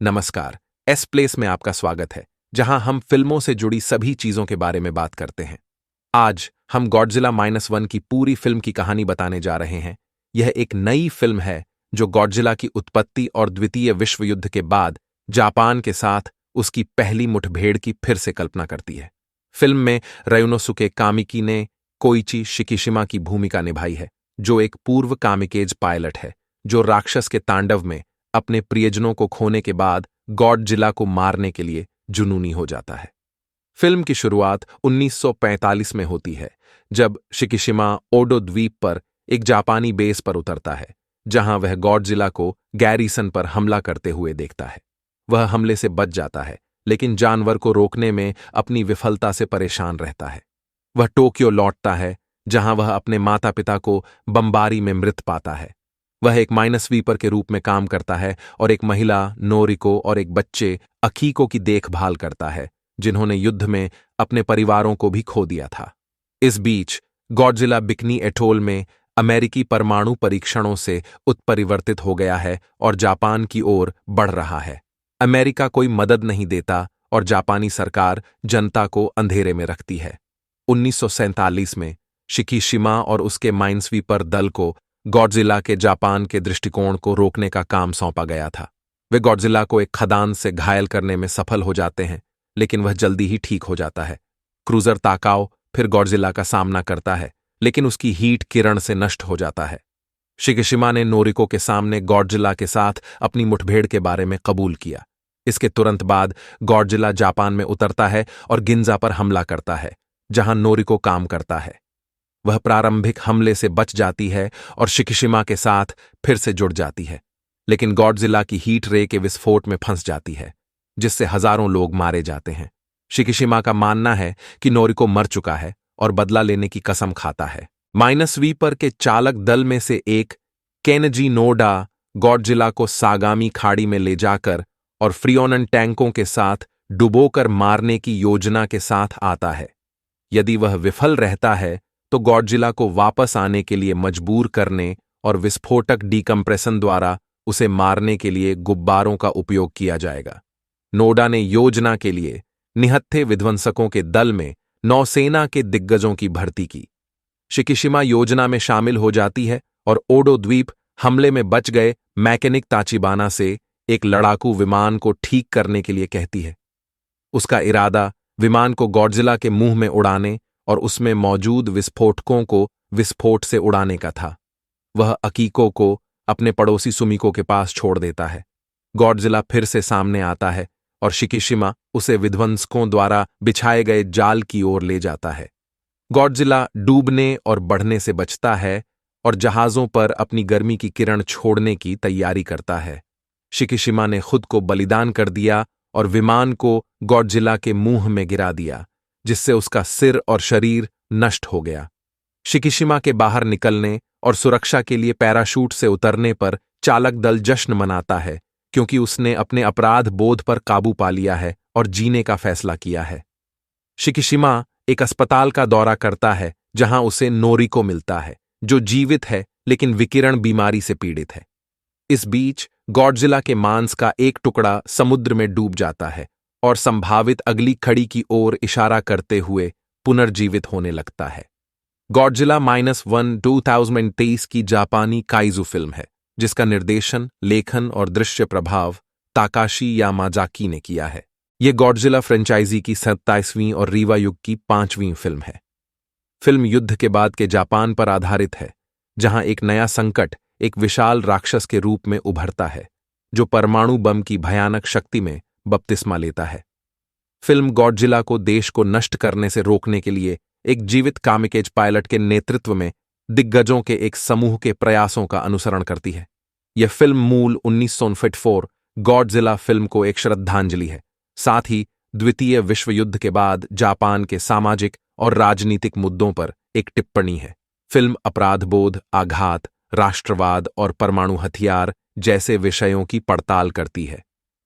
नमस्कार। S place में आपका स्वागत है, जहां हम फिल्मों से जुड़ी सभी चीजों के बारे में बात करते हैं। आज हम गॉडजिला -1 की पूरी फिल्म की कहानी बताने जा रहे हैं। यह एक नई फिल्म है जो गॉडजिला की उत्पत्ति और द्वितीय विश्व युद्ध के बाद जापान के साथ उसकी पहली मुठभेड़ की फिर से कल्पना करती है। फिल्म में रयोनोसुके कामिकी ने कोइची शिकिशिमा की भूमिका निभाई है, जो एक पूर्व कामिकेज पायलट है जो राक्षस के तांडव में अपने प्रियजनों को खोने के बाद गॉडजिला को मारने के लिए जुनूनी हो जाता है। फिल्म की शुरुआत 1945 में होती है, जब शिकिशिमा ओडो द्वीप पर एक जापानी बेस पर उतरता है, जहां वह गॉडजिला को गैरिसन पर हमला करते हुए देखता है। वह हमले से बच जाता है, लेकिन जानवर को रोकने में अपनी विफलता से परेशान रहता है। वह टोक्यो लौटता है, जहां वह अपने माता पिता को बमबारी में मृत पाता है। वह एक माइनस्वीपर के रूप में काम करता है और एक महिला नोरिको और एक बच्चे अकीको की देखभाल करता है, जिन्होंने युद्ध में अपने परिवारों को भी खो दिया था। इस बीच गॉडजिला बिकनी एटोल में अमेरिकी परमाणु परीक्षणों से उत्परिवर्तित हो गया है और जापान की ओर बढ़ रहा है। अमेरिका कोई मदद नहीं देता और जापानी सरकार जनता को अंधेरे में रखती है। 1947 में शिकिशिमा और उसके माइनस्वीपर दल को गॉडजिला के जापान के दृष्टिकोण को रोकने का काम सौंपा गया था। वे गॉडजिला को एक खदान से घायल करने में सफल हो जाते हैं, लेकिन वह जल्दी ही ठीक हो जाता है। क्रूजर ताकाओ फिर गॉडजिला का सामना करता है, लेकिन उसकी हीट किरण से नष्ट हो जाता है। शिकिशिमा ने नोरिको के सामने गॉडजिला के साथ अपनी मुठभेड़ के बारे में कबूल किया। इसके तुरंत बाद गॉडजिला जापान में उतरता है और गिंजा पर हमला करता है, जहां नोरिको काम करता है। वह प्रारंभिक हमले से बच जाती है और शिकिशिमा के साथ फिर से जुड़ जाती है, लेकिन गॉडजिला की हीट रे के विस्फोट में फंस जाती है, जिससे हजारों लोग मारे जाते हैं। शिकिशिमा का मानना है कि नोरिको मर चुका है और बदला लेने की कसम खाता है। माइनस्वीपर के चालक दल में से एक केनजी नोडा गॉडजिला को सागामी खाड़ी में ले जाकर और फ्रियोनन टैंकों के साथ डुबोकर मारने की योजना के साथ आता है। यदि वह विफल रहता है तो गॉडजिला को वापस आने के लिए मजबूर करने और विस्फोटक डीकम्प्रेशन द्वारा उसे मारने के लिए गुब्बारों का उपयोग किया जाएगा। नोडा ने योजना के लिए निहत्थे विध्वंसकों के दल में नौसेना के दिग्गजों की भर्ती की। शिकिशिमा योजना में शामिल हो जाती है और ओडो द्वीप हमले में बच गए मैकेनिक ताचिबाना से एक लड़ाकू विमान को ठीक करने के लिए कहती है। उसका इरादा विमान को गॉडजिला के मुंह में उड़ाने और उसमें मौजूद विस्फोटकों को विस्फोट से उड़ाने का था। वह अकीको को अपने पड़ोसी सुमिको के पास छोड़ देता है। गॉडजिला फिर से सामने आता है और शिकिशिमा उसे विध्वंसकों द्वारा बिछाए गए जाल की ओर ले जाता है। गॉडजिला डूबने और बढ़ने से बचता है और जहाजों पर अपनी गर्मी की किरण छोड़ने की तैयारी करता है। शिकिशिमा ने खुद को बलिदान कर दिया और विमान को गॉडजिला के मुंह में गिरा दिया, जिससे उसका सिर और शरीर नष्ट हो गया। शिकिशिमा के बाहर निकलने और सुरक्षा के लिए पैराशूट से उतरने पर चालक दल जश्न मनाता है, क्योंकि उसने अपने अपराध बोध पर काबू पा लिया है और जीने का फैसला किया है। शिकिशिमा एक अस्पताल का दौरा करता है, जहां उसे नोरिको मिलता है, जो जीवित है लेकिन विकिरण बीमारी से पीड़ित है। इस बीच गॉडजिला के मांस का एक टुकड़ा समुद्र में डूब जाता है और संभावित अगली खड़ी की ओर इशारा करते हुए पुनर्जीवित होने लगता है। गॉडजिला -1 2023 की जापानी काइजू फिल्म है, जिसका निर्देशन, लेखन और दृश्य प्रभाव ताकाशी यामाजाकी ने किया है। यह गॉडजिला फ्रेंचाइजी की 27वीं और रीवा युग की 5वीं फिल्म है। फिल्म युद्ध के बाद के जापान पर आधारित है, जहां एक नया संकट एक विशाल राक्षस के रूप में उभरता है, जो परमाणु बम की भयानक शक्ति में बपतिस्मा लेता है। फिल्म गॉडजिला को देश को नष्ट करने से रोकने के लिए एक जीवित कामिकेज पायलट के नेतृत्व में दिग्गजों के एक समूह के प्रयासों का अनुसरण करती है। यह फिल्म मूल 1954 गॉडजिला फिल्म को एक श्रद्धांजलि है, साथ ही द्वितीय विश्व युद्ध के बाद जापान के सामाजिक और राजनीतिक मुद्दों पर एक टिप्पणी है। फिल्म अपराधबोध, आघात, राष्ट्रवाद और परमाणु हथियार जैसे विषयों की पड़ताल करती है।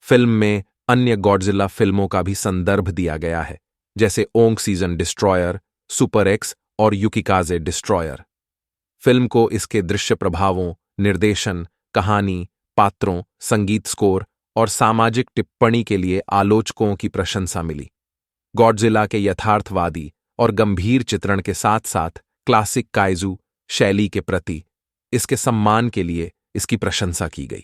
फिल्म में अन्य गॉडजिला फिल्मों का भी संदर्भ दिया गया है, जैसे ओंग सीजन डिस्ट्रॉयर, सुपर एक्स और युकिकाजे डिस्ट्रॉयर। फिल्म को इसके दृश्य प्रभावों, निर्देशन, कहानी, पात्रों, संगीत स्कोर और सामाजिक टिप्पणी के लिए आलोचकों की प्रशंसा मिली। गॉडजिला के यथार्थवादी और गंभीर चित्रण के साथ साथ क्लासिक काइजू शैली के प्रति इसके सम्मान के लिए इसकी प्रशंसा की गई।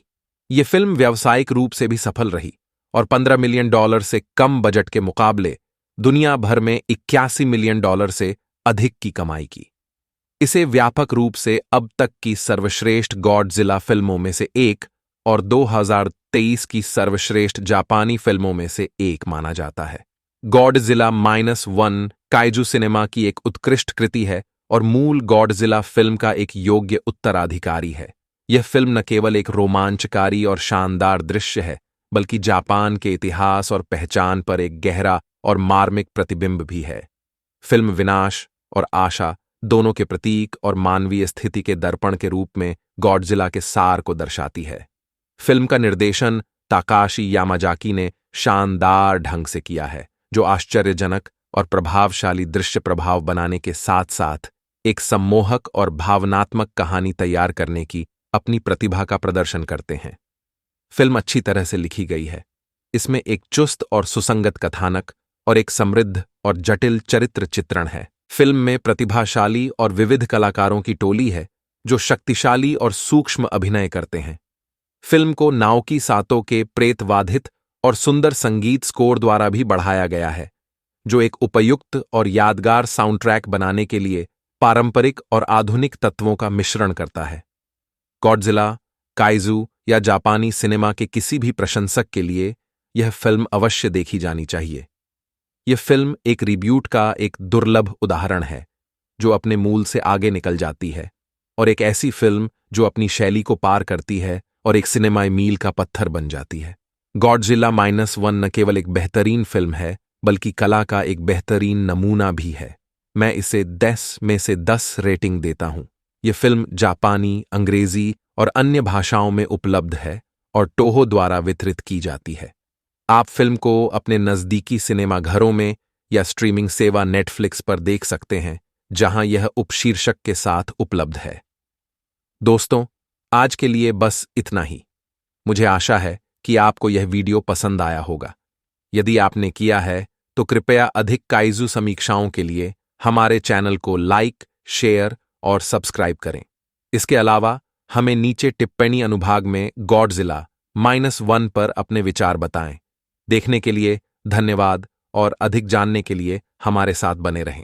ये फिल्म व्यावसायिक रूप से भी सफल रही और $15 मिलियन से कम बजट के मुकाबले दुनिया भर में $81 मिलियन से अधिक की कमाई की। इसे व्यापक रूप से अब तक की सर्वश्रेष्ठ गॉडजिला फिल्मों में से एक और 2023 की सर्वश्रेष्ठ जापानी फिल्मों में से एक माना जाता है। गॉडजिला -1 काइजू सिनेमा की एक उत्कृष्ट कृति है और मूल गॉडजिला फिल्म का एक योग्य उत्तराधिकारी है। यह फिल्म न केवल एक रोमांचकारी और शानदार दृश्य है, बल्कि जापान के इतिहास और पहचान पर एक गहरा और मार्मिक प्रतिबिंब भी है। फिल्म विनाश और आशा दोनों के प्रतीक और मानवीय स्थिति के दर्पण के रूप में गॉडजिला के सार को दर्शाती है। फिल्म का निर्देशन ताकाशी यामाजाकी ने शानदार ढंग से किया है, जो आश्चर्यजनक और प्रभावशाली दृश्य प्रभाव बनाने के साथ साथ एक सम्मोहक और भावनात्मक कहानी तैयार करने की अपनी प्रतिभा का प्रदर्शन करते हैं। फिल्म अच्छी तरह से लिखी गई है। इसमें एक चुस्त और सुसंगत कथानक और एक समृद्ध और जटिल चरित्र चित्रण है। फिल्म में प्रतिभाशाली और विविध कलाकारों की टोली है जो शक्तिशाली और सूक्ष्म अभिनय करते हैं। फिल्म को नाओकी सातो के प्रेतवाधित और सुंदर संगीत स्कोर द्वारा भी बढ़ाया गया है, जो एक उपयुक्त और यादगार साउंडट्रैक बनाने के लिए पारंपरिक और आधुनिक तत्वों का मिश्रण करता है। गॉडजिला, काइजू या जापानी सिनेमा के किसी भी प्रशंसक के लिए यह फिल्म अवश्य देखी जानी चाहिए। यह फिल्म एक रिब्यूट का एक दुर्लभ उदाहरण है, जो अपने मूल से आगे निकल जाती है, और एक ऐसी फिल्म जो अपनी शैली को पार करती है और एक सिनेमाई मील का पत्थर बन जाती है। गॉडजिला -1 न केवल एक बेहतरीन फिल्म है, बल्कि कला का एक बेहतरीन नमूना भी है। मैं इसे 10 में से 10 रेटिंग देता हूं। यह फिल्म जापानी, अंग्रेजी और अन्य भाषाओं में उपलब्ध है और टोहो द्वारा वितरित की जाती है। आप फिल्म को अपने नज़दीकी सिनेमा घरों में या स्ट्रीमिंग सेवा नेटफ्लिक्स पर देख सकते हैं, जहां यह उपशीर्षक के साथ उपलब्ध है। दोस्तों, आज के लिए बस इतना ही। मुझे आशा है कि आपको यह वीडियो पसंद आया होगा। यदि आपने किया है, तो कृपया अधिक काइजू समीक्षाओं के लिए हमारे चैनल को लाइक, शेयर और सब्सक्राइब करें। इसके अलावा हमें नीचे टिप्पणी अनुभाग में गॉडजिला -1 पर अपने विचार बताएं। देखने के लिए धन्यवाद और अधिक जानने के लिए हमारे साथ बने रहें।